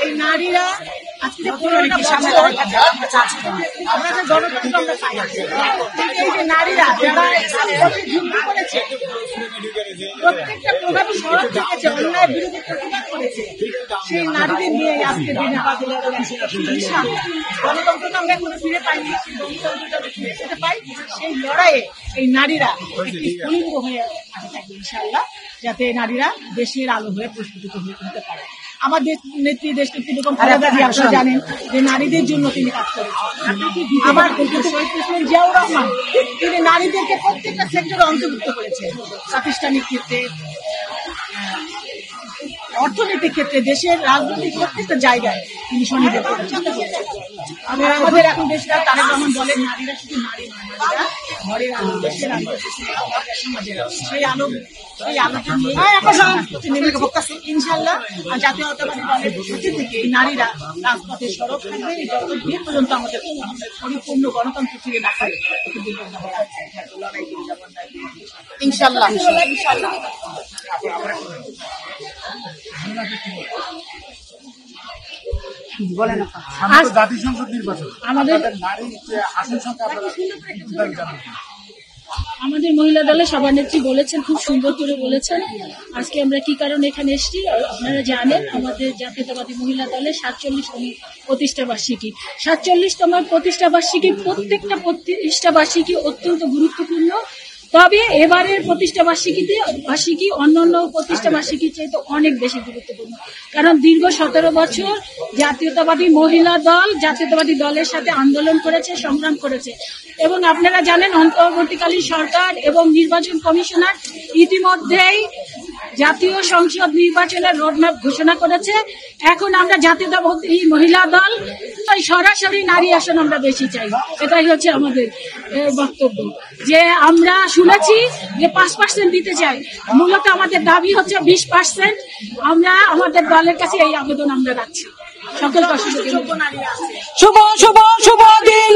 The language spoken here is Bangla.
এই নারীরা আজকে যে 15টা বছর আমরা যে গণতন্ত্র আমরা পাই, এই যে নারীরা যারা যুদ্ধ করেছে, প্রত্যেকটা প্রভাবী সড়ক থেকেছে, অন্যায় বিরোধী প্রতিবাদ করেছে, সেই নারীদের নিয়ে আজকে দিনে গণতন্ত্রটা আমরা এখনো ফিরে পাইনি, গণতন্ত্রটা আমরা ফিরে পেতে পাই। সেই লড়াইয়ে এই নারীরা একটি স্ফুলিঙ্গ হয়ে থাকবে ইনশাআল্লাহ, যাতে নারীরা দেশের আলো হয়ে প্রস্ফুটিত হয়ে উঠতে পারে। আমাদের নেত্রী দেশনেত্রী বেগম খালেদা জিয়া আপনারা জানেন যে নারীদের জন্য তিনি কাজ করেছেন। আমার শহীদ প্রেসিডেন্ট জিয়াউর রহমান তিনি নারীদেরকে প্রত্যেকটা সেক্টরে অন্তর্ভুক্ত করেছেন, প্রাতিষ্ঠানিক ক্ষেত্রে, অর্থনৈতিক ক্ষেত্রে, দেশের রাজনৈতিক প্রত্যেকটা জায়গায় তিনি স্বনির্ভর করেছেন। আমাদের এখন দেশটা তারেক রহমান বলেন নারীরা শুধু নারী নয়, নারীরা ঘরের আলো, দেশের আলো, সমাজের আলো। সেই আলোটা নিয়ে ইনশাল্লাহ জাতীয়তাবাদী দলের পক্ষ থেকে এই নারীরা রাজপথে সড়ক থাকবে যতদিন পর্যন্ত আমাদের পরিপূর্ণ গণতন্ত্র ফিরে না করে লড়াই করে যাবো ইনশাল্লাহ। জাতীয় সংসদ নির্বাচন আমাদের আমাদের মহিলা দলের সভানেত্রী বলেছেন, খুব সুন্দর করে বলেছেন। আজকে আমরা কি কারণে এখানে এসেছি আপনারা জানেন, আমাদের জাতীয়তাবাদী মহিলা দলের 47তম প্রতিষ্ঠাবার্ষিকী। 47তম প্রতিষ্ঠাবার্ষিকী, প্রত্যেকটা প্রতিষ্ঠাবার্ষিকী অত্যন্ত গুরুত্বপূর্ণ। তবে এবারের প্রতিষ্ঠাবার্ষিকী অন্যান্য প্রতিষ্ঠাবার্ষিকীর চাইতে অনেক বেশি গুরুত্বপূর্ণ, কারণ দীর্ঘ 17 বছর জাতীয়তাবাদী মহিলা দল জাতীয়তাবাদী দলের সাথে আন্দোলন করেছে, সংগ্রাম করেছে। এবং আপনারা জানেন অন্তর্বর্তীকালীন সরকার এবং নির্বাচন কমিশনার ইতিমধ্যেই জাতীয় সংসদ নির্বাচনের রোডম্যাপ ঘোষণা করেছে। এখন আমরা জাতীয়তাবাদী মহিলা দল সরাসরি নারী আসন আমরা বেশি চাই, এটাই হচ্ছে আমাদের বক্তব্য। যে আমরা শুনেছি যে 5% দিতে চাই, মূলত আমাদের দাবি হচ্ছে 20%। আমরা আমাদের দলের কাছে এই আবেদন আমরা রাখছি। সকল শুভ শুভ শুভ দিন।